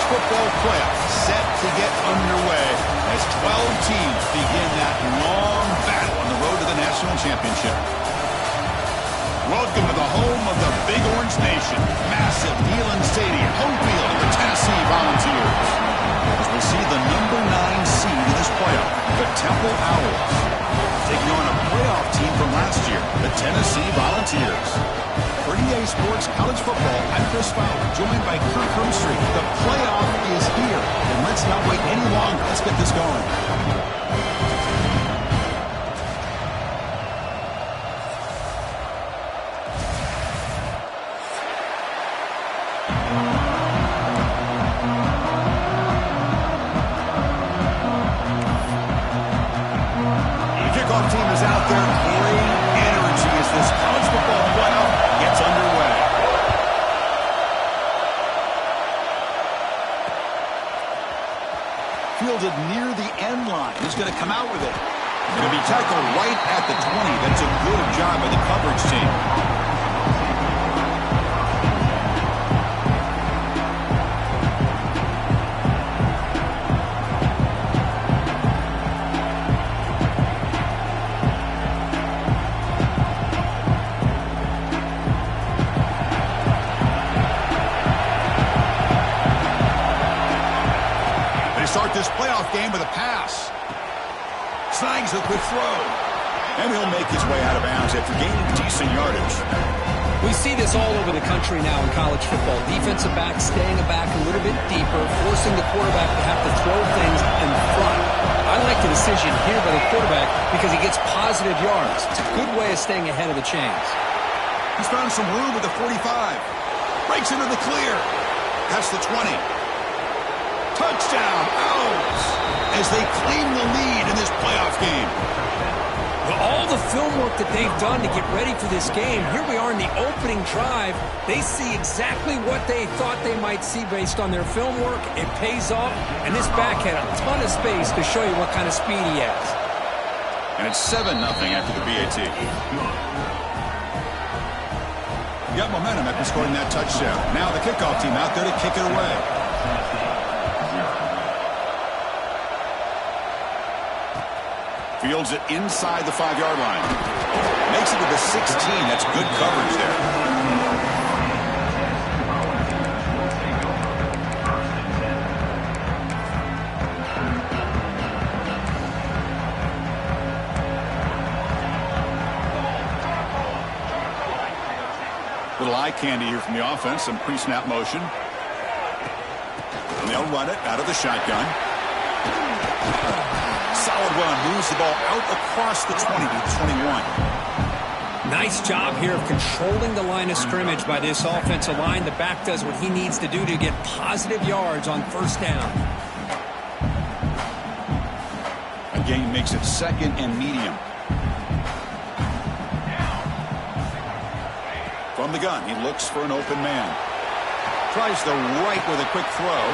football playoffs set to get underway as 12 teams begin that long battle on the road to the national championship. Welcome to the home of the Big Orange Nation. Massive Neyland Stadium, home field of the Tennessee Volunteers. As we see the number 9 seed in this playoff, the Temple Owls, taking on a playoff team from last year, the Tennessee Volunteers. For EA Sports College Football, I'm Chris Fowler, joined by Kirk Hermstreet. The playoff is here, and let's not wait any longer. Let's get this going. The kickoff team is out there. Great energy as this college football playoff gets underway. Fielded near the end line. Who's going to come out with it? Going to be tackled right at the 20. That's a good job by the coverage team. Start this playoff game with a pass. Snags a quick throw. And he'll make his way out of bounds after gaining decent yardage. We see this all over the country now in college football. Defensive backs staying back a little bit deeper, forcing the quarterback to have to throw things in front. I like the decision here by the quarterback because he gets positive yards. It's a good way of staying ahead of the chains. He's found some room at the 45. Breaks into the clear. That's the 20. Touchdown, Owls, as they claim the lead in this playoff game. Well, all the film work that they've done to get ready for this game, here we are in the opening drive. They see exactly what they thought they might see based on their film work. It pays off, and this back had a ton of space to show you what kind of speed he has. And it's 7-0 after the BAT. Got momentum after scoring that touchdown. Now the kickoff team out there to kick it away. Fields it inside the 5-yard line. Makes it to the 16. That's good coverage there. Little eye candy here from the offense. Some pre-snap motion. And they'll run it out of the shotgun. Solid run, moves the ball out across the 20 to the 21. Nice job here of controlling the line of scrimmage by this offensive line. The back does what he needs to do to get positive yards on first down. Again, makes it 2nd and medium. From the gun, he looks for an open man. Tries the right with a quick throw.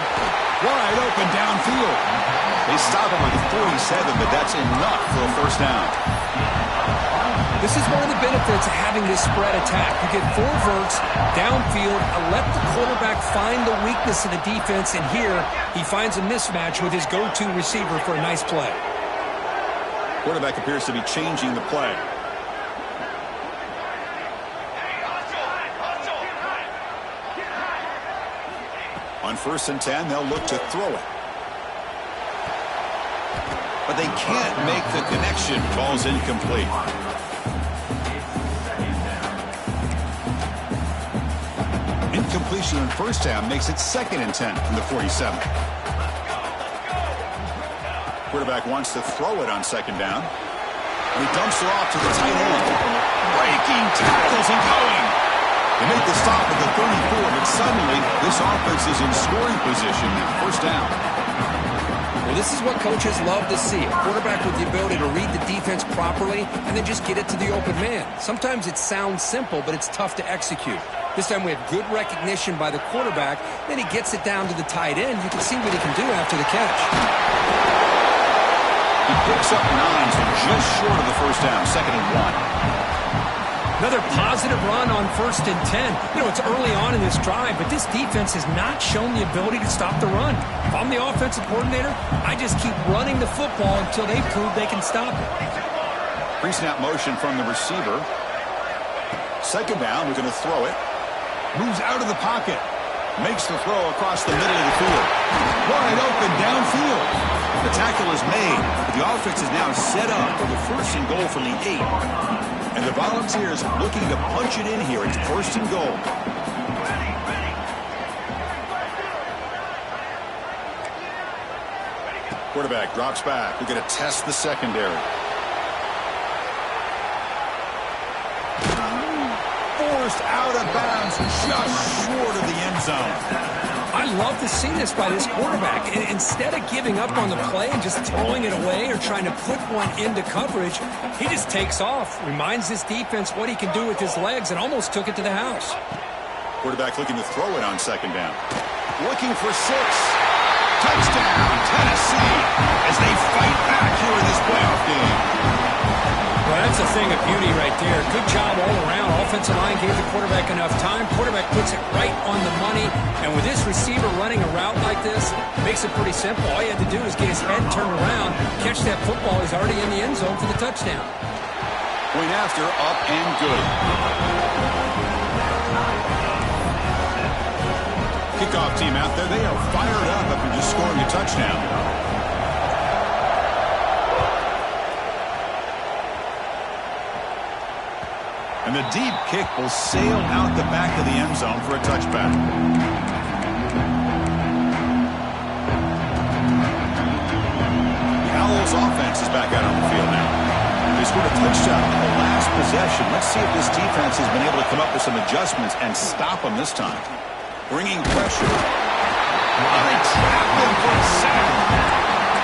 Wide open downfield. They stop him at the 47, but that's enough for a first down. This is one of the benefits of having this spread attack. You get 4 verts downfield, let the quarterback find the weakness of the defense, and here he finds a mismatch with his go-to receiver for a nice play. Quarterback appears to be changing the play. On 1st and 10, they'll look to throw it. But they can't make the connection. Ball's incomplete. Incompletion on first down makes it 2nd and 10 from the 47. Quarterback wants to throw it on 2nd down. And he dumps it off to the tight end. Breaking tackles and going. They make the stop at the 34, but suddenly this offense is in scoring position now. First down. Well, this is what coaches love to see. A quarterback with the ability to read the defense properly and then just get it to the open man. Sometimes it sounds simple, but it's tough to execute. This time we have good recognition by the quarterback. Then he gets it down to the tight end. You can see what he can do after the catch. He picks up 9, so just short of the first down. 2nd and 1. Another positive run on 1st and 10. You know, it's early on in this drive, but this defense has not shown the ability to stop the run. If I'm the offensive coordinator, I just keep running the football until they prove they can stop it. Pre-snap motion from the receiver. Second down, we're going to throw it. Moves out of the pocket. Makes the throw across the middle of the field. Wide open downfield. The tackle is made. The offense is now set up for the 1st and goal from the 8. And the Volunteers looking to punch it in here. It's 1st and goal. Quarterback drops back. We're going to test the secondary. Forced out of bounds, just short of the end zone. I love to see this by this quarterback. Instead of giving up on the play and just throwing it away or trying to put one into coverage, he just takes off, reminds this defense what he can do with his legs, and almost took it to the house. Quarterback looking to throw it on 2nd down. Looking for 6. Touchdown, Tennessee, as they fight back here in this playoff game. Well, that's a thing of beauty right there. Good job all around. Offensive line gave the quarterback enough time. Quarterback puts it right on the money. And with this receiver running a route like this, makes it pretty simple. All he had to do is get his head turned around, catch that football. He's already in the end zone for the touchdown. Point after, up and good. Kickoff team out there. They are fired up after just scoring a touchdown. And the deep kick will sail out the back of the end zone for a touchback. The Owls offense is back out on the field now. They scored a touchdown in the last possession. Let's see if this defense has been able to come up with some adjustments and stop them this time. Bringing pressure. They trap him for a sack.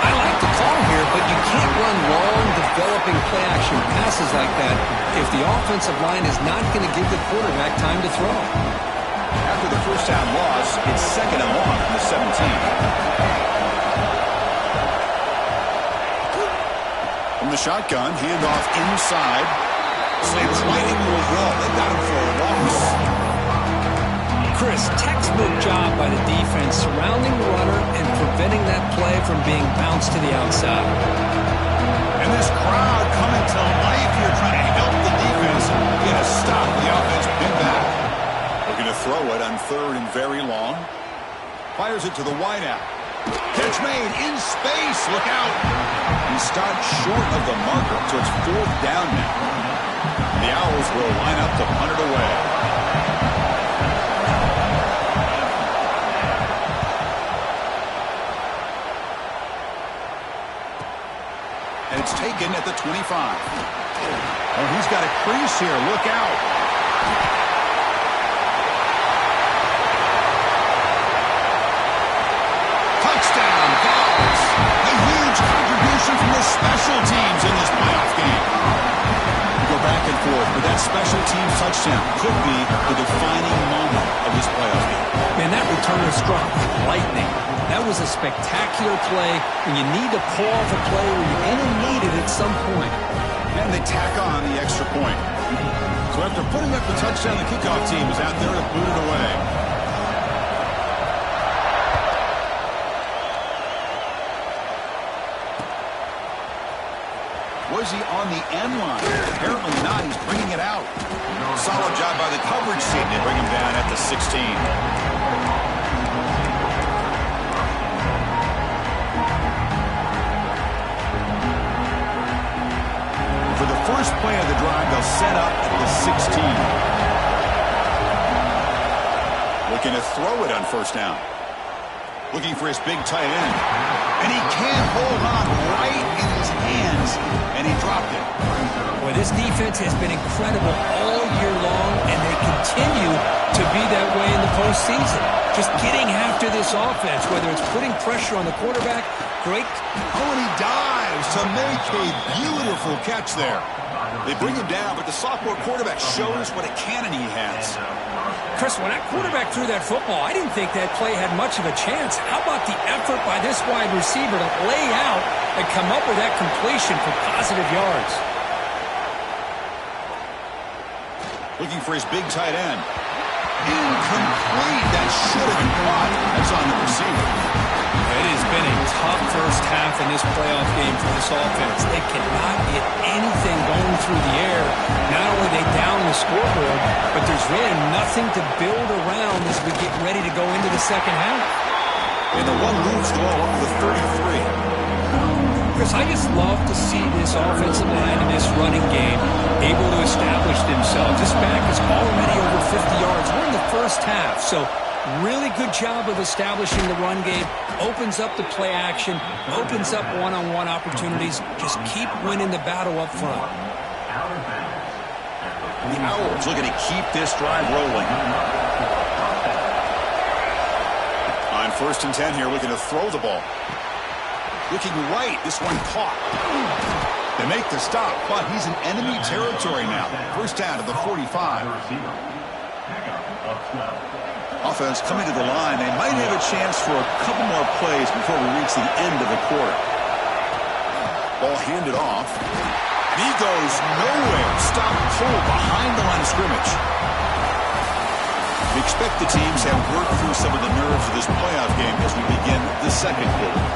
I like the call here, but you can't run long, developing play-action passes like that if the offensive line is not going to give the quarterback time to throw. After the 1st down loss, it's 2nd and long from the 17. From the shotgun, handoff inside. Slams right into a run. They got him for a loss. Chris, textbook job by the defense surrounding the runner and preventing that play from being bounced to the outside. And this crowd coming to life here trying to help the defense get a stop. The offense pinned back. Looking to throw it on 3rd and very long. Fires it to the wideout. Catch made in space. Look out. He stopped short of the marker, so it's 4th down now. The Owls will line up to punt it away. And it's taken at the 25. Oh, he's got a crease here. Look out. Touchdown, Vols. A huge contribution from the special teams in this playoff game. We go back and forth, but that special teams touchdown could be the defining moment of this playoff game. Man, that returner struck lightning. That was a spectacular play when you need to pull off a play where you're going to need it at some point. And they tack on the extra point. So after putting up the touchdown, the kickoff team is out there to boot it away. Was he on the end line? Apparently not. He's bringing it out. Solid job by the coverage team to bring him down at the 16. For the first play of the drive, they'll set up at the 16. Looking to throw it on 1st down. Looking for his big tight end. And he can't hold on right in his hands. And he dropped it. Boy, this defense has been incredible all year long, and they continue to be that way in the postseason. Just getting after this offense, whether it's putting pressure on the quarterback, great. Oh, and he dives to make a beautiful catch there. They bring him down, but the sophomore quarterback shows what a cannon he has. Chris, when that quarterback threw that football, I didn't think that play had much of a chance. How about the effort by this wide receiver to lay out and come up with that completion for positive yards? Looking for his big tight end. Incomplete. That should have been caught. That's on the receiver. It has been a tough first half in this playoff game for this offense. They cannot get anything going through the air. Not only are they down the scoreboard, but there's really nothing to build around as we get ready to go into the second half. And the one moves the ball up to the 33. Chris, I just love to see this offensive line in this running game able to establish themselves. This back is already over 50 yards. We're in the first half, so really good job of establishing the run game. Opens up the play action, opens up one-on-one opportunities. Just keep winning the battle up front. The Owls looking to keep this drive rolling. On 1st and 10 here, looking to throw the ball. Looking right, this one caught. They make the stop, but he's in enemy territory now. First down to the 45. Offense coming to the line. They might have a chance for a couple more plays before we reach the end of the quarter. Ball handed off. He goes nowhere. Stop cold behind the line of scrimmage. We expect the teams have worked through some of the nerves of this playoff game as we begin the second quarter.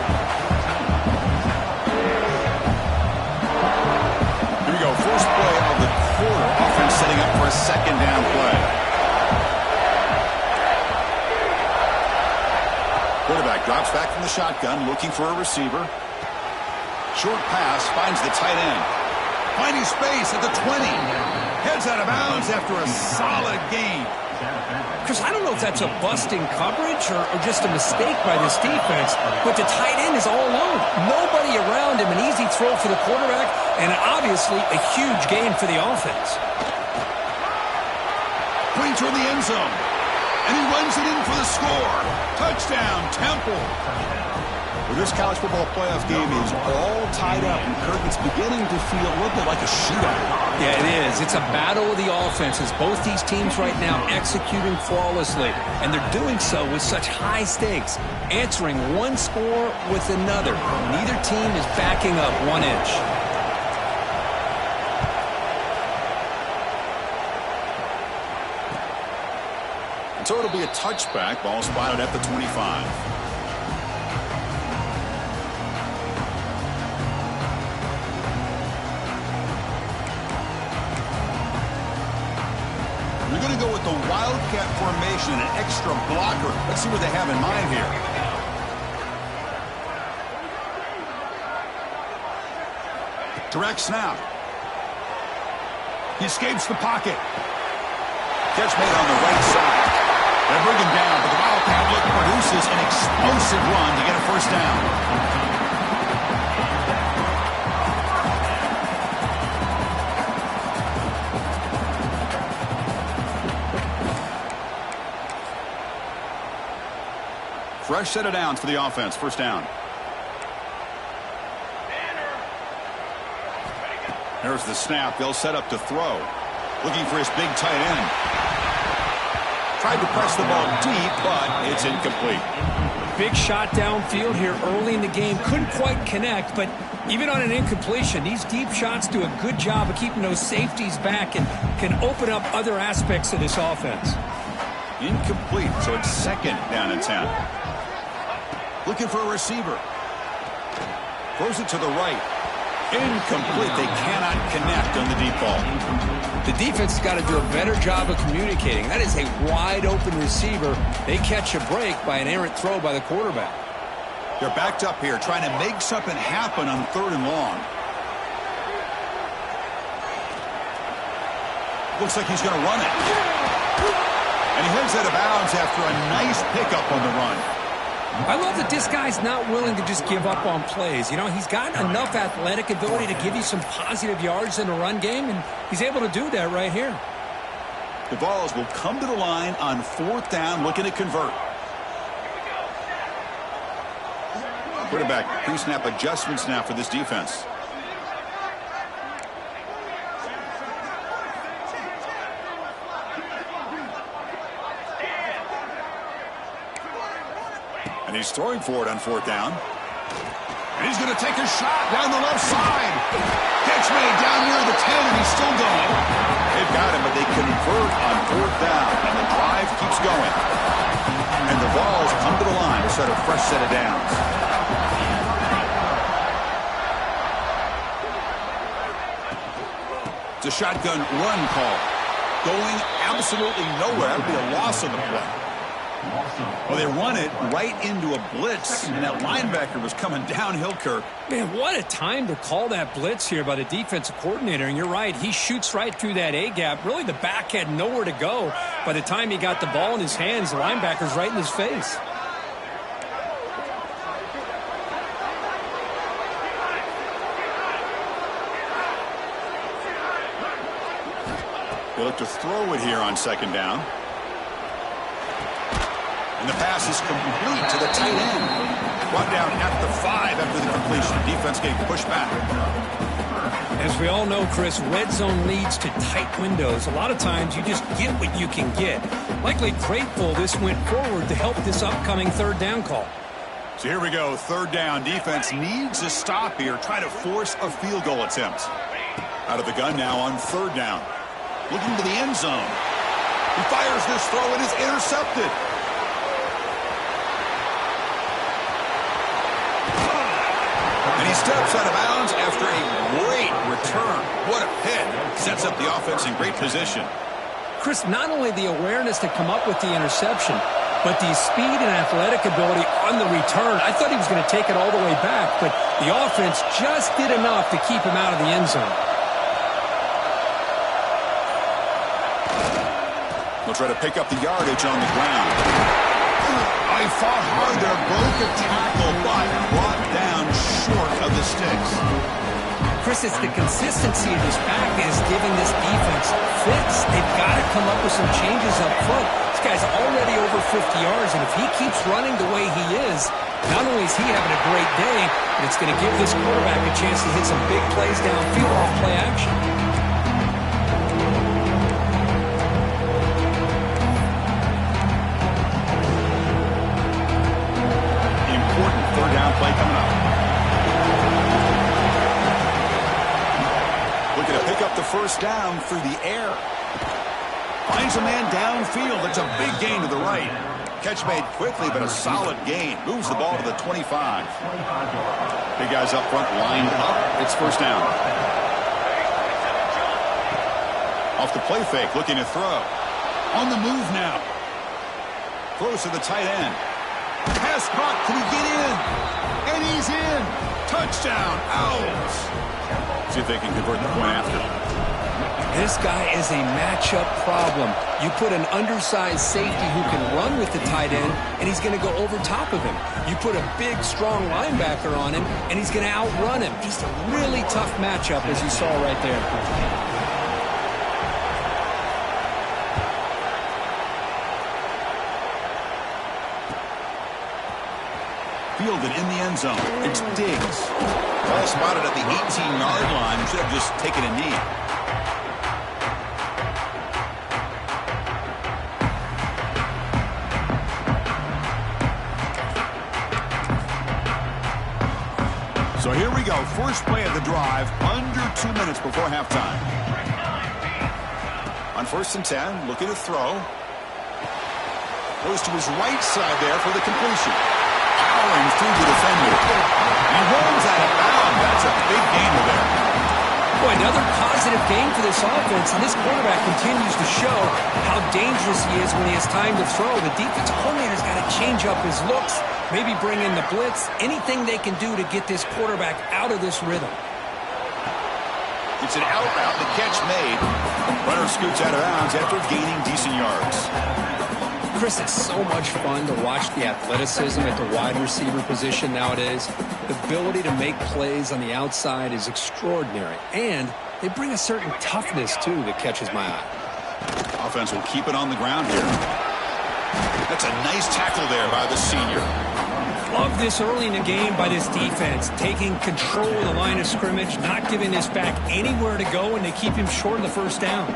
Here we go. First play of the quarter. Offense setting up for a second down play. Quarterback drops back from the shotgun, looking for a receiver. Short pass finds the tight end. Finding space at the 20. Heads out of bounds after a solid gain. Chris, I don't know if that's a busting coverage or just a mistake by this defense, but the tight end is all alone. Nobody around him, an easy throw for the quarterback, and obviously a huge gain for the offense. Pointing toward the end zone. And he runs it in for the score. Touchdown, Temple. Well, this college football playoff game is all tied up, and Kirk, it's beginning to feel a little bit like a shootout. Yeah, it is. It's a battle of the offenses. Both these teams right now executing flawlessly, and they're doing so with such high stakes, answering one score with another. Neither team is backing up 1 inch. So it'll be a touchback. Ball spotted at the 25. We're going to go with the Wildcat formation, an extra blocker. Let's see what they have in mind here. Direct snap. He escapes the pocket. Catch made on the right side. They bring him down, but the Wildcat look produces an explosive run to get a first down. Fresh set of downs for the offense. First down. There's the snap. They'll set up to throw. Looking for his big tight end. Tried to press the ball deep, but it's incomplete. Big shot downfield here early in the game. Couldn't quite connect, but even on an incompletion, these deep shots do a good job of keeping those safeties back and can open up other aspects of this offense. Incomplete, so it's second down and 10. Looking for a receiver. Throws it to the right. Incomplete. They cannot connect on the deep ball. The defense has got to do a better job of communicating. That is a wide-open receiver. They catch a break by an errant throw by the quarterback. They're backed up here, trying to make something happen on 3rd and long. Looks like he's going to run it. And he heads out of bounds after a nice pickup on the run. I love that this guy's not willing to just give up on plays. You know, he's got enough athletic ability to give you some positive yards in the run game, and he's able to do that right here. The Vols will come to the line on 4th down, looking to convert. Quarterback pre-snap adjustments now for this defense. And he's throwing for it on 4th down. And he's going to take a shot down the left side. Catch made down near the 10, and he's still going. They've got him, but they convert keeps going. And the Vols come to the line to set a fresh set of downs. It's a shotgun run call. Going absolutely nowhere. That would be a loss on the play. Well, they run it right into a blitz, and that linebacker was coming downhill, Kirk. Man, what a time to call that blitz here by the defensive coordinator. And you're right, he shoots right through that A-gap. Really, the back had nowhere to go. By the time he got the ball in his hands, the linebacker's right in his face. They look to throw it here on second down. And the pass is complete to the tight end. Brought down at the 5 after the completion. Defense getting pushed back. As we all know, Chris, red zone leads to tight windows. A lot of times you just get what you can get. Likely grateful this went forward to help this upcoming third down call. So here we go. Third down. Defense needs a stop here. Try to force a field goal attempt. Out of the gun now on third down. Looking to the end zone. He fires this throw. It is intercepted. And he steps out of bounds after a great return. What a hit. Sets up the offense in great position. Chris, not only the awareness to come up with the interception, but the speed and athletic ability on the return. I thought he was going to take it all the way back, but the offense just did enough to keep him out of the end zone. They'll try to pick up the yardage on the ground. I fought hard there, broke a tackle, but brought down short of the sticks. Chris, it's the consistency of his back that is giving this defense fits. They've got to come up with some changes up front. This guy's already over 50 yards, and if he keeps running the way he is, not only is he having a great day, but it's going to give this quarterback a chance to hit some big plays downfield off play action. Third down play coming up. Looking to pick up the first down through the air. Finds a man downfield. That's a big gain to the right. Catch made quickly, but a solid gain. Moves the ball to the 25. Big guys up front lined up. It's first down. Off the play fake, looking to throw. On the move now. Throws to the tight end. Pass caught. Can he get in? And he's in. Touchdown, Owls. See if they can convert the point after. This guy is a matchup problem. You put an undersized safety who can run with the tight end, and he's going to go over top of him. You put a big, strong linebacker on him, and he's going to outrun him. Just a really tough matchup, as you saw right there. Fielded in the end zone. It's Diggs. Ball spotted at the 18-yard line. He should have just taken a knee. So here we go. First play of the drive. Under 2 minutes before halftime. On first and 10, looking to throw. Goes to his right side there for the completion. Powering through the defender. He rolls out of bounds. That's a big gain there. Boy, another positive game for this offense, and this quarterback continues to show how dangerous he is when he has time to throw. The defensive coordinator's got to change up his looks, maybe bring in the blitz, anything they can do to get this quarterback out of this rhythm. It's an out route, the catch made. Runner scoots out of bounds after gaining decent yards. Chris, it's so much fun to watch the athleticism at the wide receiver position nowadays. The ability to make plays on the outside is extraordinary, and they bring a certain toughness, too, that catches my eye. Offense will keep it on the ground here. That's a nice tackle there by the senior. Love this early in the game by this defense, taking control of the line of scrimmage, not giving this back anywhere to go, and they keep him short of the first down.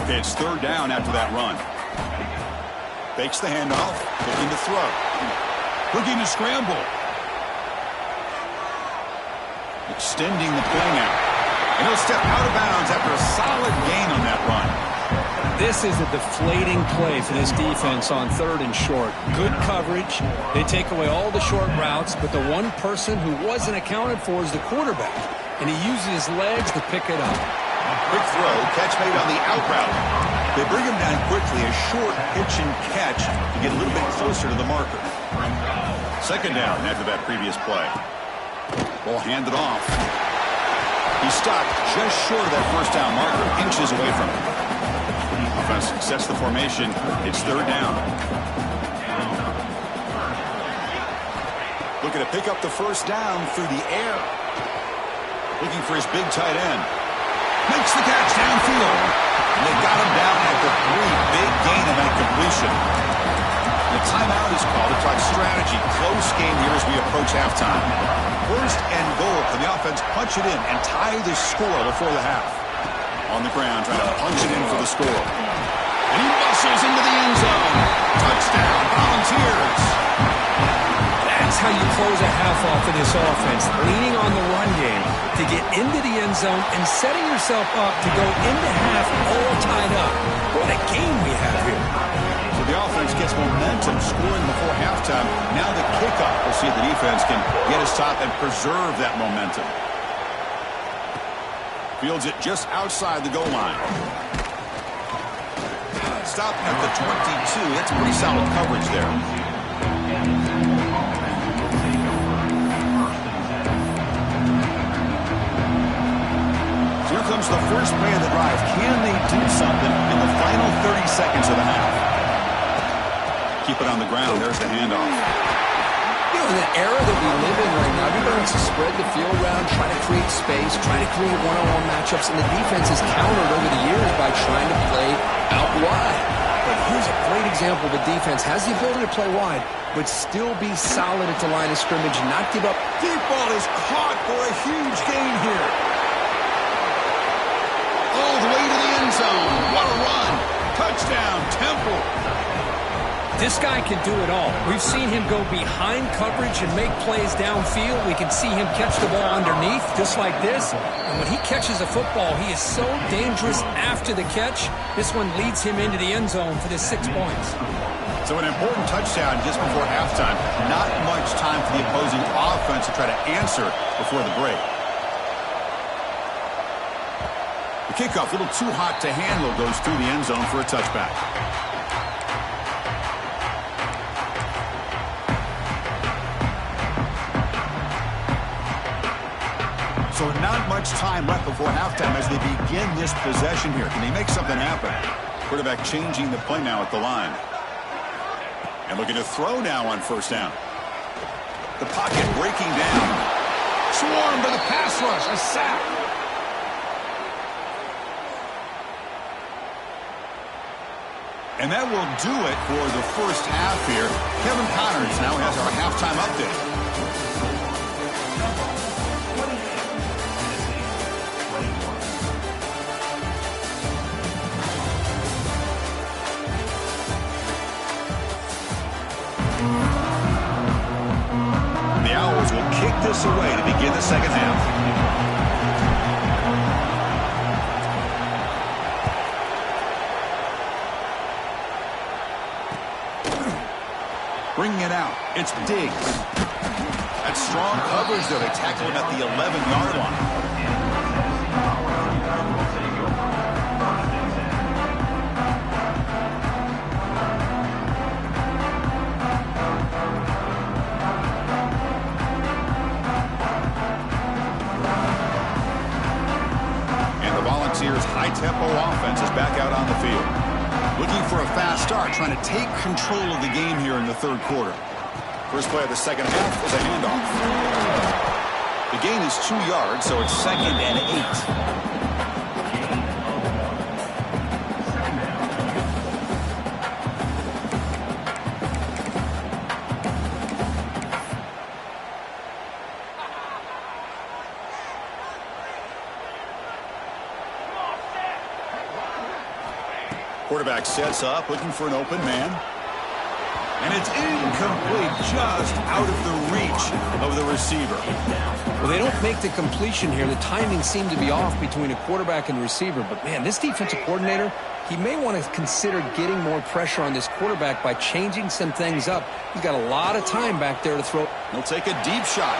Okay, it's third down after that run. Fakes the handoff, looking to throw. Looking to scramble. Extending the play now. And he'll step out of bounds after a solid gain on that run. This is a deflating play for this defense on 3rd and short. Good coverage. They take away all the short routes, but the one person who wasn't accounted for is the quarterback, and he uses his legs to pick it up. Quick throw, catch made on the out route. They bring him down quickly, a short pitch and catch to get a little bit closer to the marker. 2nd down after that previous play. Ball handed off. He stopped just short of that 1st down marker, inches away from it. Offense sets the formation. It's 3rd down. Looking to pick up the 1st down through the air. Looking for his big tight end. Makes the catch downfield. And they got him down at the 3. Big gain of that completion. The timeout is called to talk strategy. Close game here as we approach halftime. 1st and goal. Can the offense punch it in and tie the score before the half? On the ground, trying to punch it in for the score. And he muscles into the end zone. Touchdown, Volunteers. That's how you close a half off of this offense, leaning on the run game to get into the end zone and setting yourself up to go into half all tied up. What a game we have here. So the offense gets momentum scoring before halftime. Now the kickoff. We'll see if the defense can get a stop and preserve that momentum. Fields it just outside the goal line. Stopping at the 22. That's pretty solid coverage there. Here comes the first play of the drive. Can they do something in the final 30 seconds of the half? Keep it on the ground. There's the handoff. You know, in the era that we live in right now, everybody wants to spread the field around, try to create space, try to create one-on-one matchups, and the defense has countered over the years by trying to play out wide. But here's a great example. The defense has the ability to play wide, but still be solid at the line of scrimmage and not give up. Deep ball is caught for a huge gain here. All the way to the end zone. What a run. Touchdown, Temple. This guy can do it all. We've seen him go behind coverage and make plays downfield. We can see him catch the ball underneath, just like this. And when he catches a football, he is so dangerous after the catch. This one leads him into the end zone for the 6 points. So an important touchdown just before halftime. Not much time for the opposing offense to try to answer before the break. The kickoff, a little too hot to handle, goes through the end zone for a touchback. So not much time left before halftime as they begin this possession here. Can they make something happen? Quarterback changing the play now at the line. And looking to throw now on 1st down. The pocket breaking down. Swarmed by the pass rush. A sack. And that will do it for the 1st half here. Kevin Connors now has our halftime update. The Owls will kick this away to begin the 2nd half. Bringing it out. It's Diggs. That's strong coverage there. They tackle him at the 11-yard line. And the Volunteers' high-tempo offense is back out on the field. Looking for a fast start, trying to take control of the game here in the 3rd quarter. First play of the 2nd half is a handoff. The gain is 2 yards, so it's 2nd and 8. Quarterback sets up, looking for an open man. And it's incomplete, just out of the reach of the receiver. Well, they don't make the completion here. The timing seemed to be off between a quarterback and receiver. But, man, this defensive coordinator, he may want to consider getting more pressure on this quarterback by changing some things up. He's got a lot of time back there to throw. He'll take a deep shot.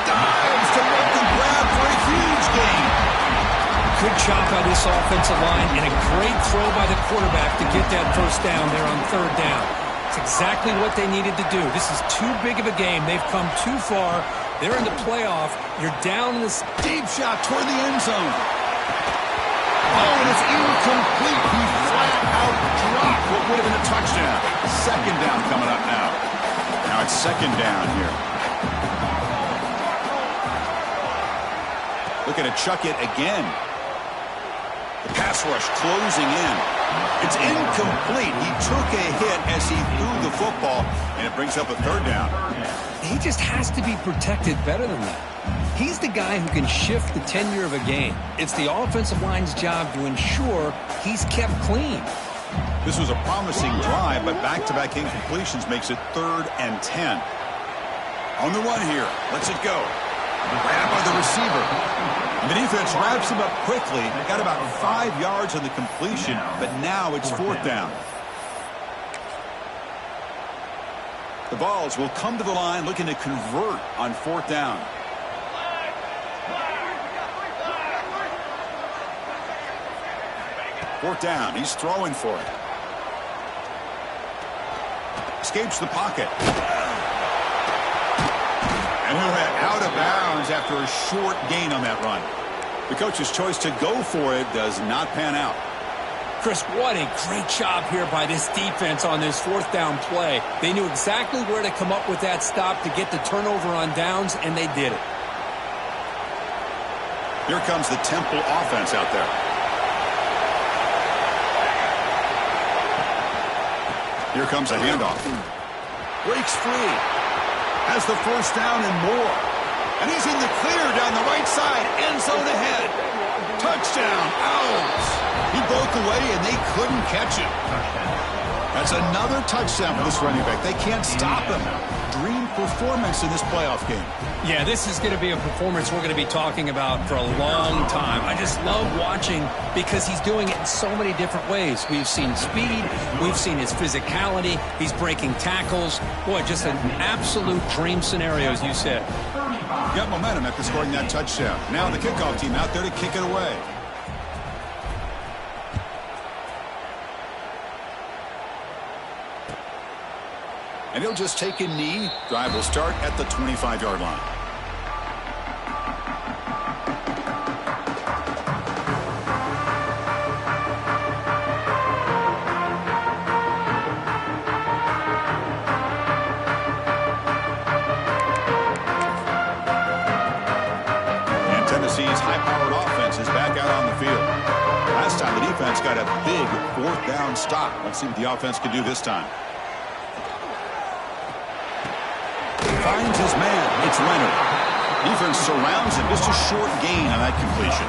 Dives to make the grab for a huge gain. Good job by this offensive line and a great throw by the quarterback to get that first down there on third down. It's exactly what they needed to do. This is too big of a game. They've come too far. They're in the playoff. You're down in this deep shot toward the end zone. Oh, and it's incomplete. He flat out dropped what would have been a touchdown. Second down coming up now. Now it's second down here. Looking to chuck it again. The pass rush closing in. It's incomplete. He took a hit as he threw the football, and it brings up a third down. He just has to be protected better than that. He's the guy who can shift the tenure of a game. It's the offensive line's job to ensure he's kept clean. This was a promising drive, but back-to-back incompletions makes it 3rd and 10. On the run here. Lets it go. Grabbed by the receiver. And the defense wraps him up quickly. Got about 5 yards on the completion, but now it's 4th down. The Vols will come to the line looking to convert on 4th down. Fourth down. He's throwing for it. Escapes the pocket. And he'll head out of bounds after a short gain on that run. The coach's choice to go for it does not pan out. Chris, what a great job here by this defense on this 4th down play. They knew exactly where to come up with that stop to get the turnover on downs, and they did it. Here comes the Temple offense out there. Here comes a handoff. Breaks free. Has the first down and more. And he's in the clear down the right side. End zone ahead. Touchdown, Owls. He broke away and they couldn't catch him. That's another touchdown for this running back. They can't stop him. Dream performance in this playoff game. Yeah, this is going to be a performance we're going to be talking about for a long time. I just love watching because he's doing it in so many different ways. We've seen speed. We've seen his physicality. He's breaking tackles. Boy, just an absolute dream scenario, as you said. Got momentum after scoring that touchdown. Now the kickoff team out there to kick it away. And he'll just take a knee. Drive will start at the 25-yard line. And Tennessee's high-powered offense is back out on the field. Last time the defense got a big 4th down stop. Let's see what the offense can do this time. Finds his man. It's Leonard. Defense surrounds him. Just a short gain on that completion.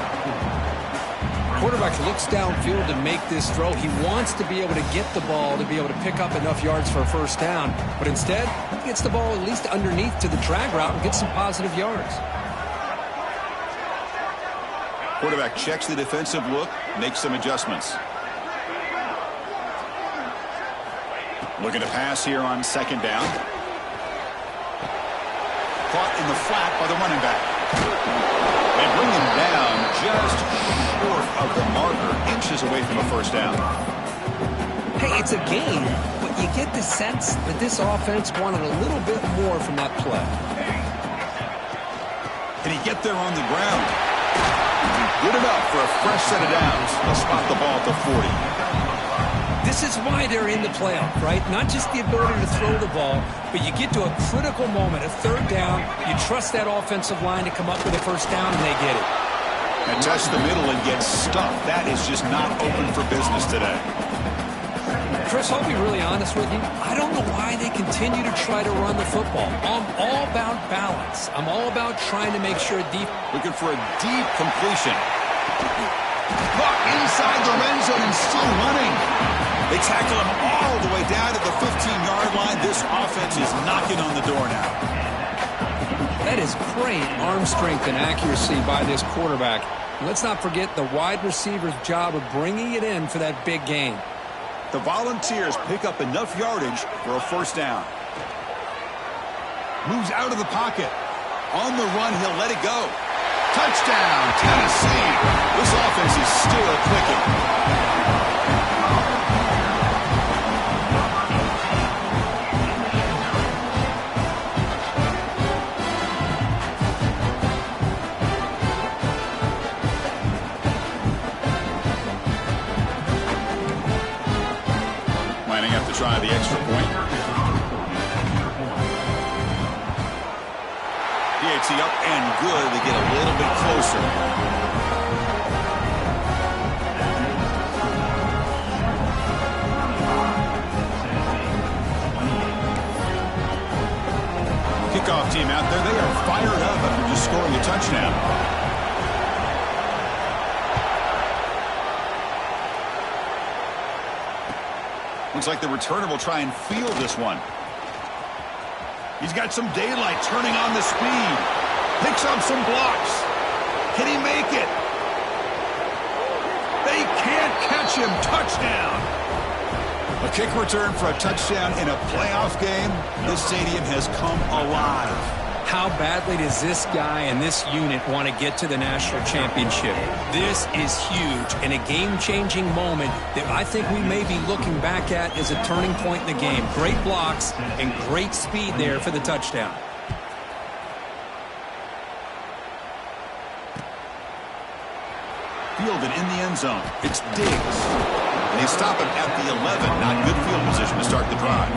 Quarterback looks downfield to make this throw. He wants to be able to get the ball to be able to pick up enough yards for a first down. But instead, he gets the ball at least underneath to the drag route and gets some positive yards. Quarterback checks the defensive look, makes some adjustments. Looking to pass here on 2nd down. Caught in the flat by the running back. They bring him down just short of the marker, inches away from a first down. Hey, it's a game, but you get the sense that this offense wanted a little bit more from that play. Can he get there on the ground? Good enough for a fresh set of downs. They'll spot the ball at the 40. This is why they're in the playoff, right? Not just the ability to throw the ball, but you get to a critical moment, a 3rd down. You trust that offensive line to come up with a first down, and they get it. And touch the middle and get stuffed. That is just not open for business today. Chris, I'll be really honest with you. I don't know why they continue to try to run the football. I'm all about balance. I'm all about trying to make sure deep. Looking for a deep completion. Caught inside the red zone and still running. They tackle him all the way down to the 15-yard line. This offense is knocking on the door now. That is great arm strength and accuracy by this quarterback. Let's not forget the wide receiver's job of bringing it in for that big gain. The Volunteers pick up enough yardage for a first down. Moves out of the pocket. On the run, he'll let it go. Touchdown, Tennessee. This offense is still clicking. Lining up to try the extra point. PAT up and good to get a little bit closer. Kickoff team out there. They are fired up after just scoring a touchdown. Looks like the returner will try and field this one. He's got some daylight turning on the speed. Picks up some blocks. Can he make it? They can't catch him. Touchdown. A kick return for a touchdown in a playoff game. This stadium has come alive. How badly does this guy and this unit want to get to the national championship? This is huge and a game-changing moment that I think we may be looking back at as a turning point in the game. Great blocks and great speed there for the touchdown. Fielded in the end zone. It's Diggs. And they stop him at the 11. Not good field position to start the drive.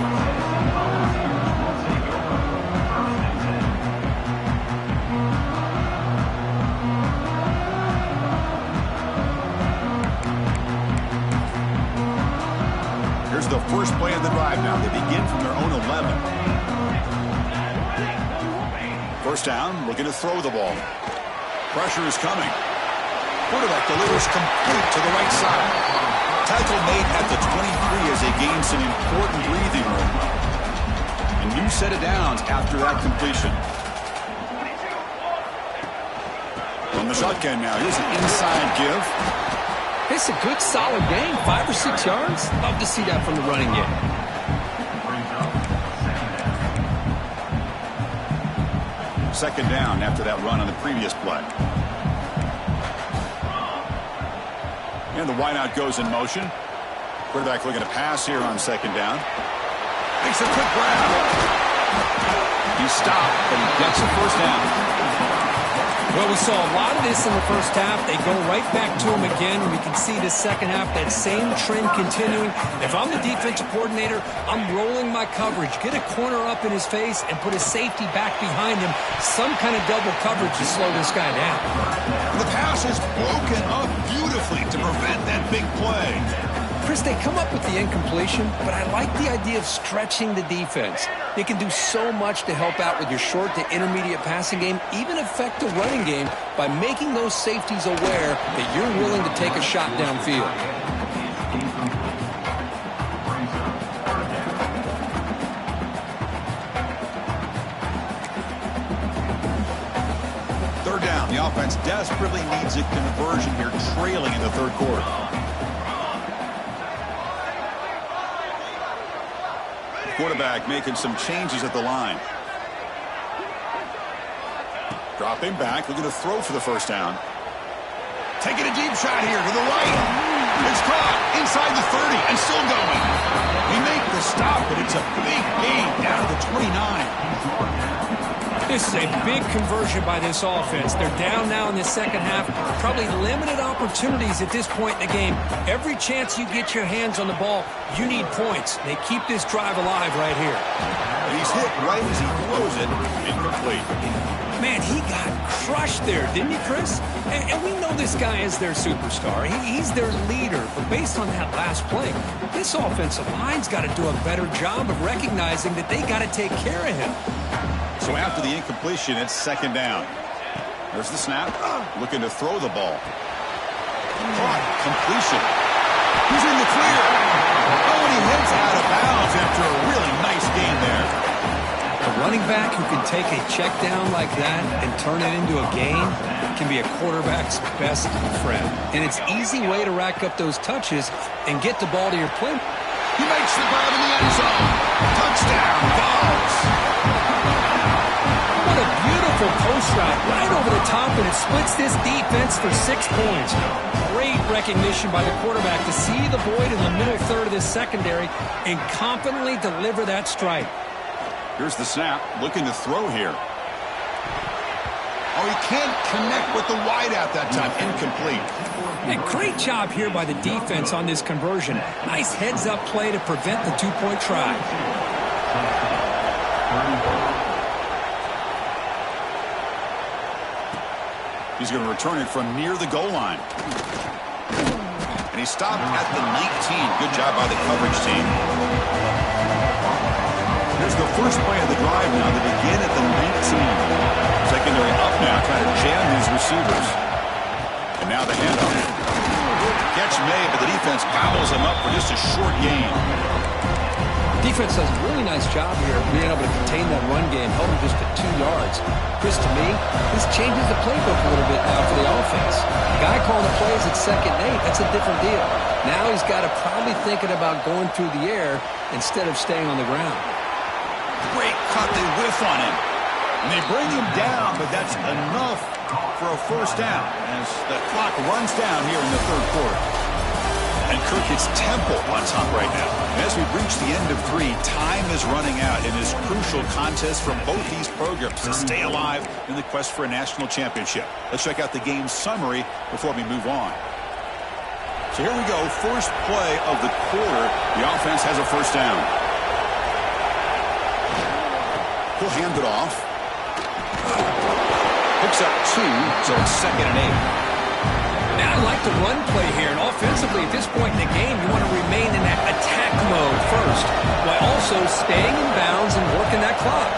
The first play of the drive now. They begin from their own 11. First down, looking to throw the ball. Pressure is coming. Quarterback delivers complete to the right side. Tackle made at the 23 as they gain some important breathing room. A new set of downs after that completion. From the shotgun now, here's an inside give. It's a good, solid game. 5 or 6 yards. Love to see that from the running game. Second down after that run on the previous play. And the wideout goes in motion. Quarterback looking to pass here on second down. Makes a quick grab. He's stopped, but he gets a first down. Well, we saw a lot of this in the first half. They go right back to him again. We can see the second half, that same trend continuing. If I'm the defensive coordinator, I'm rolling my coverage. Get a corner up in his face and put a safety back behind him. Some kind of double coverage to slow this guy down. The pass is broken up beautifully to prevent that big play. Chris, they come up with the incompletion, but I like the idea of stretching the defense. They can do so much to help out with your short to intermediate passing game, even affect the running game by making those safeties aware that you're willing to take a shot downfield. Third down. The offense desperately needs a conversion here, trailing in the third quarter. Quarterback making some changes at the line. Dropping back, looking to throw for the first down. Taking a deep shot here to the right. It's caught inside the 30 and still going. They make the stop, but it's a big gain down to the 29. This is a big conversion by this offense. They're down now in the second half. Probably limited opportunities at this point in the game. Every chance you get your hands on the ball, you need points. They keep this drive alive right here. And he's hit right as he throws it. Incomplete. Man, he got crushed there, didn't he, Chris? And we know this guy is their superstar. He's their leader. But based on that last play, this offensive line's got to do a better job of recognizing that they got to take care of him. So after the incompletion, it's second down. There's the snap. Looking to throw the ball. Caught. Completion. He's in the clear. Oh, and he heads out of bounds after a really nice game there. A running back who can take a check down like that and turn it into a gain can be a quarterback's best friend. And it's an easy way to rack up those touches and get the ball to your play. He makes the grab in the end zone. Touchdown, Vols. What a beautiful post route right over the top, and it splits this defense for 6 points. Great recognition by the quarterback to see the void in the middle third of this secondary and confidently deliver that strike. Here's the snap, looking to throw here. Oh, he can't connect with the wideout that time. Incomplete. Hey, great job here by the defense on this conversion. Nice heads-up play to prevent the two-point try. He's going to return it from near the goal line. And he stopped at the 19. Good job by the coverage team. Here's the first play of the drive now. They begin at the 19. Secondary up now, trying to jam these receivers. And now the handoff. Catch made, but the defense bobbles him up for just a short gain. Defense does a really nice job here of being able to contain that run game, held him just to 2 yards. Chris, to me, this changes the playbook a little bit now for the offense. The guy calling the plays at 2nd and 8, that's a different deal. Now he's got to probably thinking about going through the air instead of staying on the ground. Great cut, they whiff on him. And they bring him down, but that's enough for a first down as the clock runs down here in the 3rd quarter. And Kirk hits Temple on top right now. As we reach the end of 3, time is running out in this crucial contest for both these programs to stay alive in the quest for a national championship. Let's check out the game summary before we move on. So here we go. First play of the quarter. The offense has a first down. He'll hand it off. Picks up 2, so it's 2nd and 8. Now I like the run play here, and offensively at this point in the game, you want to remain in that attack mode first, while also staying in bounds and working that clock.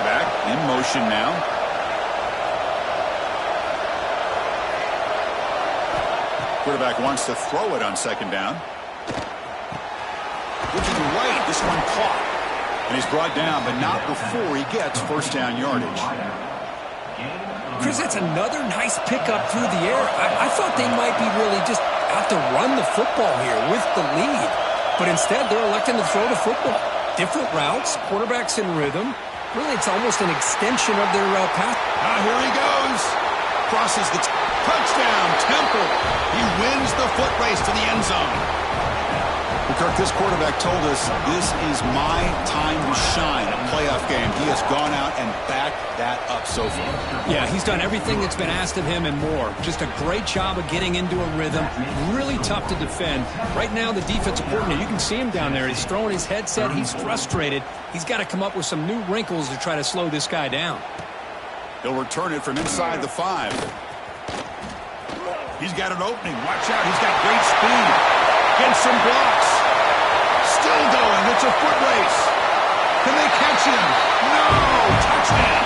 Back in motion now. Quarterback wants to throw it on 2nd down. Looking right, this one caught. And he's brought down, but not before he gets first down yardage. Chris, that's another nice pickup through the air. I thought they might be really just out to run the football here with the lead. But instead, they're electing to throw the football. Different routes, quarterbacks in rhythm. Really, it's almost an extension of their pass. Here he goes. Crosses the touchdown, Temple. He wins the foot race to the end zone. Kirk, this quarterback told us this is my time to shine, a playoff game. He has gone out and backed that up so far. Yeah, he's done everything that's been asked of him and more. Just a great job of getting into a rhythm. Really tough to defend. Right now, the defensive coordinator, you can see him down there. He's throwing his headset. He's frustrated. He's got to come up with some new wrinkles to try to slow this guy down. He'll return it from inside the 5. He's got an opening. Watch out. He's got great speed. Gets some blocks. Still going. It's a foot race. Can they catch him? No! Touchdown!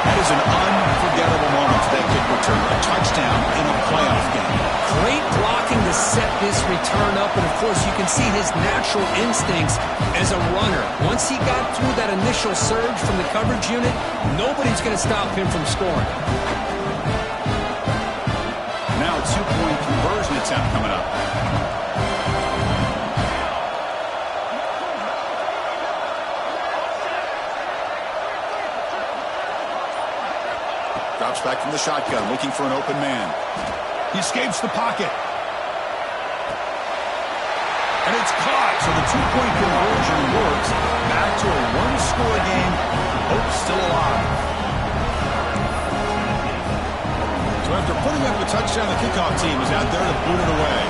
That is an unforgettable moment for that kick return. A touchdown in a playoff game. Great blocking to set this return up, and of course you can see his natural instincts as a runner. Once he got through that initial surge from the coverage unit, nobody's going to stop him from scoring. Now a 2-point conversion attempt coming up. Drops back from the shotgun, looking for an open man. He escapes the pocket. And it's caught, so the 2-point conversion works. Back to a 1-score game. Hope still alive. So after putting up a touchdown, the kickoff team is out there to boot it away.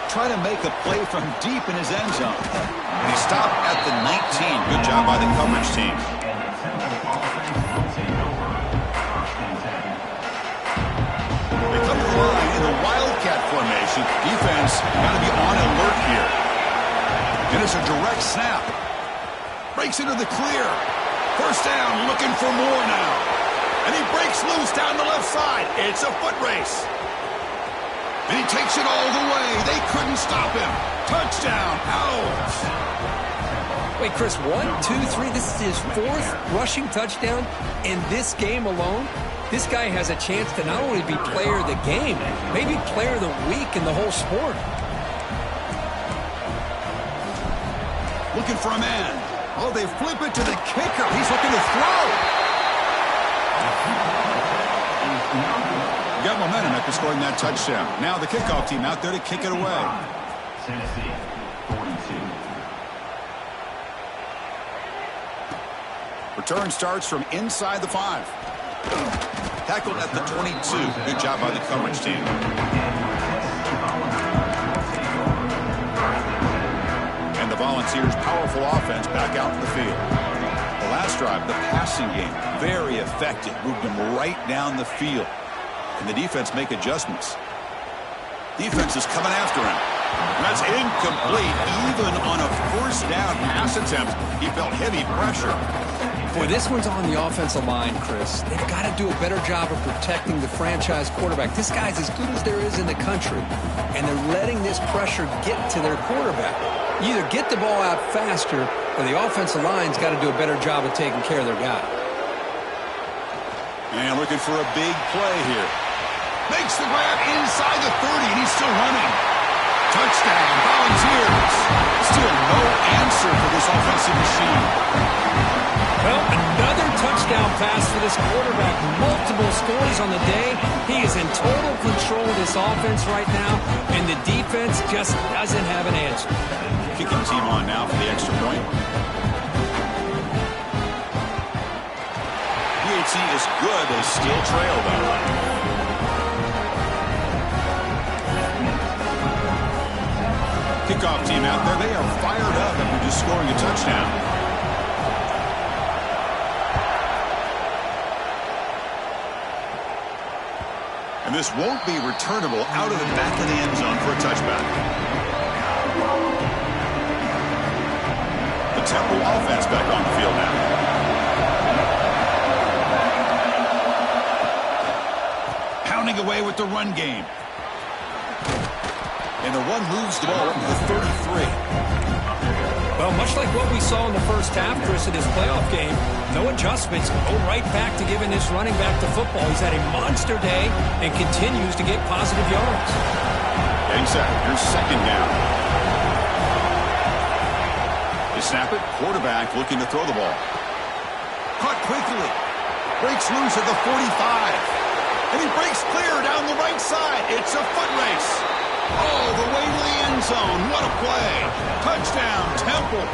Trying to make a play from deep in his end zone. And he stopped at the 19. Good job by the coverage team. They situation. Defense got to be on alert here. And it's a direct snap. Breaks into the clear. First down, looking for more now. And he breaks loose down the left side. It's a foot race. And he takes it all the way. They couldn't stop him. Touchdown, Owls. Wait, Chris, 1, 2, 3. This is his 4th rushing touchdown in this game alone. This guy has a chance to not only be player of the game, maybe player of the week in the whole sport. Looking for a man. Oh, they flip it to the kicker. He's looking to throw. Got momentum after scoring that touchdown. Now the kickoff team out there to kick it away. Tennessee, 42. Return starts from inside the 5. Tackled at the 22. Good job by the coverage team. And the Volunteers' powerful offense back out in the field. The last drive, the passing game, very effective. Moved them right down the field. And the defense make adjustments. Defense is coming after him. That's incomplete. Even on a first down pass attempt, he felt heavy pressure. Boy, this one's on the offensive line, Chris. They've got to do a better job of protecting the franchise quarterback. This guy's as good as there is in the country, and they're letting this pressure get to their quarterback. You either get the ball out faster, or the offensive line's got to do a better job of taking care of their guy. And looking for a big play here. Makes the grab inside the 30, and he's still running. Touchdown, Volunteers. Still no answer for this offensive machine. Well, another touchdown pass for this quarterback. Multiple scores on the day. He is in total control of this offense right now, and the defense just doesn't have an answer. Kicking team on now for the extra point. PAT is good. They still trail, though. Kickoff team out there. They are fired up after just scoring a touchdown. And this won't be returnable out of the back of the end zone for a touchback. The Temple offense back on the field now. Pounding away with the run game. And the one moves the ball up to the 33. Well, much like what we saw in the first half, Chris, in this playoff game, no adjustments. Go right back to giving this running back the football. He's had a monster day and continues to get positive yards. Getting set. Here's second down. They snap it. Quarterback looking to throw the ball. Caught quickly. Breaks loose at the 45. And he breaks clear down the right side. It's a foot race. All the way to the end zone. What a play. Touchdown, Temple.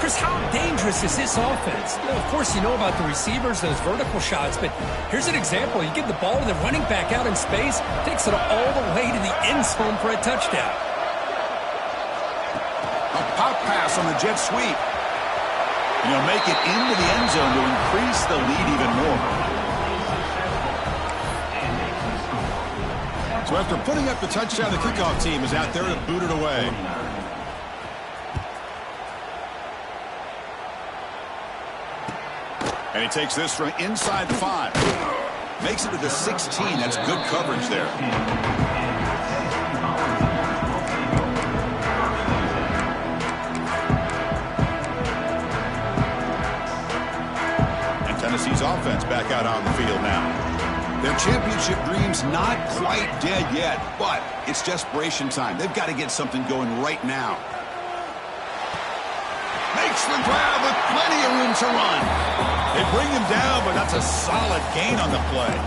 Chris, how dangerous is this offense? You know, of course, you know about the receivers, those vertical shots, but here's an example. You give the ball to the running back out in space, takes it all the way to the end zone for a touchdown. A pop pass on the jet sweep. And he'll make it into the end zone to increase the lead even more. So after putting up the touchdown, the kickoff team is out there to boot it away. And he takes this from inside the 5. Makes it to the 16. That's good coverage there. And Tennessee's offense back out on the field now. Their championship dream's not quite dead yet, but it's desperation time. They've got to get something going right now. Makes the grab with plenty of room to run. They bring him down, but that's a solid gain on the play.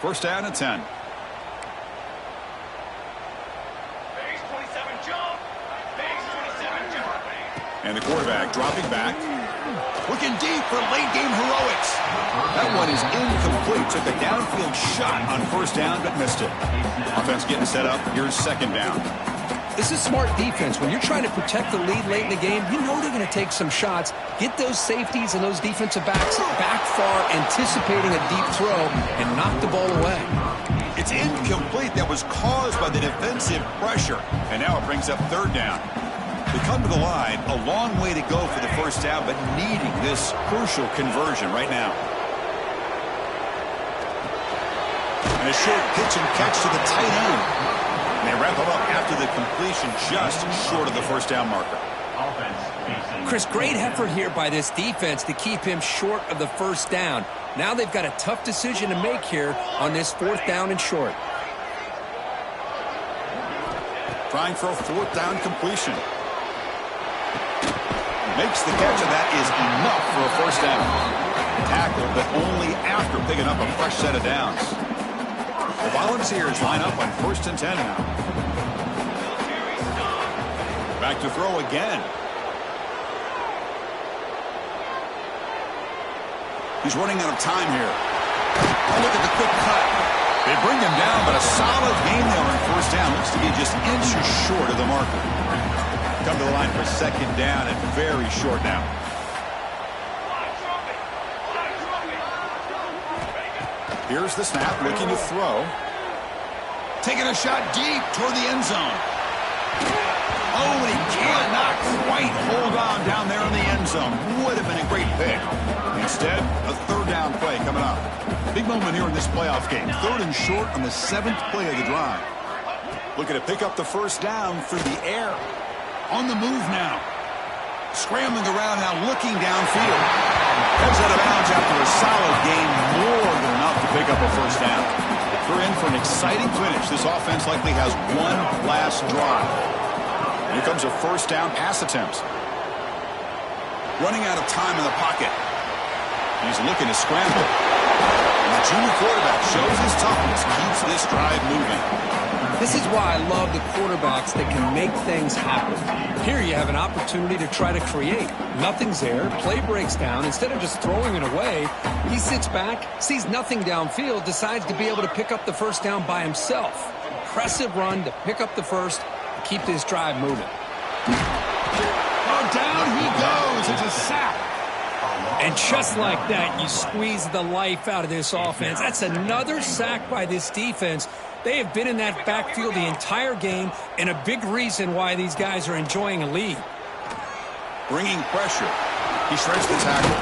First down and 10. And the quarterback dropping back. Looking deep for late-game heroics. That one is incomplete. Took a downfield shot on first down, but missed it. Offense getting set up. Here's second down. This is smart defense. When you're trying to protect the lead late in the game, you know they're going to take some shots, get those safeties and those defensive backs back far, anticipating a deep throw, and knock the ball away. It's incomplete. That was caused by the defensive pressure. And now it brings up third down. They come to the line, a long way to go for the first down, but needing this crucial conversion right now. And a short pitch and catch to the tight end. And they wrap it up after the completion, just short of the first down marker. Chris, great effort here by this defense to keep him short of the first down. Now they've got a tough decision to make here on this fourth down and short. Trying for a fourth down completion. Makes the catch, and that is enough for a first down. Tackle, but only after picking up a fresh set of downs. The Volunteers line up on 1st and 10 now. Back to throw again. He's running out of time here. Oh, look at the quick cut. They bring him down, but a solid gain there on first down. Looks to be just inches short of the marker. Come to the line for second down and very short now. Here's the snap, looking to throw. Taking a shot deep toward the end zone. Oh, and he cannot quite hold on down there in the end zone. Would have been a great pick. Instead, a third down play coming up. Big moment here in this playoff game. 3rd and short on the 7th play of the drive. Looking to pick up the first down through the air. On the move now. Scrambling around now, looking downfield. Heads out of bounds after a solid gain, more than enough to pick up a first down. We're in for an exciting finish. This offense likely has one last drive. Here comes a first down pass attempt. Running out of time in the pocket. He's looking to scramble. And the junior quarterback shows his toughness, keeps this drive moving. This is why I love the quarterbacks that can make things happen. Here you have an opportunity to try to create. Nothing's there. Play breaks down. Instead of just throwing it away, he sits back, sees nothing downfield, decides to be able to pick up the first down by himself. Impressive run to pick up the first, to keep this drive moving. Oh, down he goes. It's a sack. And just like that, you squeeze the life out of this offense. That's another sack by this defense. They have been in that backfield the entire game, and a big reason why these guys are enjoying a lead. Bringing pressure. He shreds the tackle.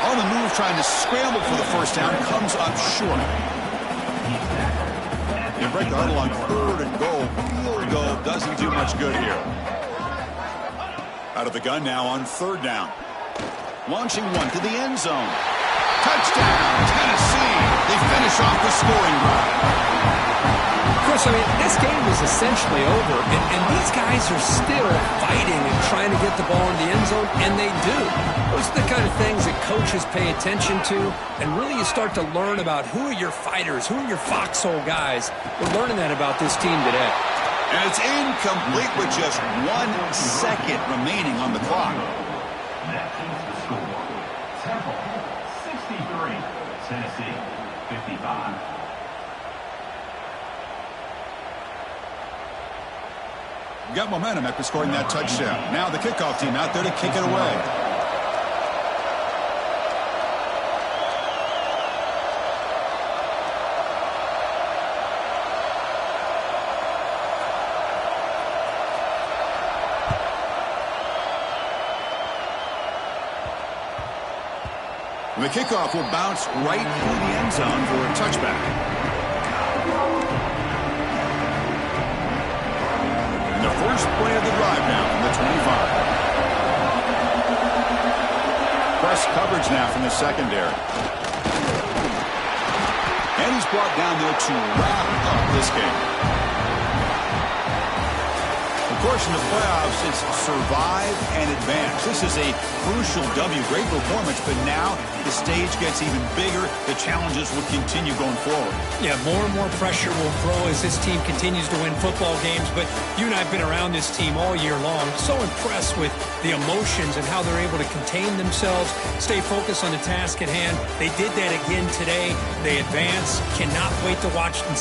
On the move, trying to scramble for the first down. Comes up short. They break the huddle on 3rd and goal. Field goal doesn't do much good here. Out of the gun now on 3rd down. Launching one to the end zone. Touchdown, Tennessee. They finish off the scoring drive. Chris, I mean, this game is essentially over, and these guys are still fighting and trying to get the ball in the end zone, and they do. Those are the kind of things that coaches pay attention to, and really you start to learn about who are your fighters, who are your foxhole guys. We're learning that about this team today. And it's incomplete with just 1 second remaining on the clock. That is the score. Temple, 63. Tennessee, 55. Got momentum after scoring that touchdown. Now the kickoff team out there to kick it away. The kickoff will bounce right through the end zone for a touchback. The first play of the drive now from the 25. Press coverage now from the secondary. And he's brought down there to wrap up this game. Of course, in the playoffs, it's survive and advance. This is a crucial W. Great performance, but now the stage gets even bigger. The challenges will continue going forward. Yeah, more and more pressure will grow as this team continues to win football games, but you and I have been around this team all year long. So impressed with the emotions and how they're able to contain themselves, stay focused on the task at hand. They did that again today. They advance. Cannot wait to watch and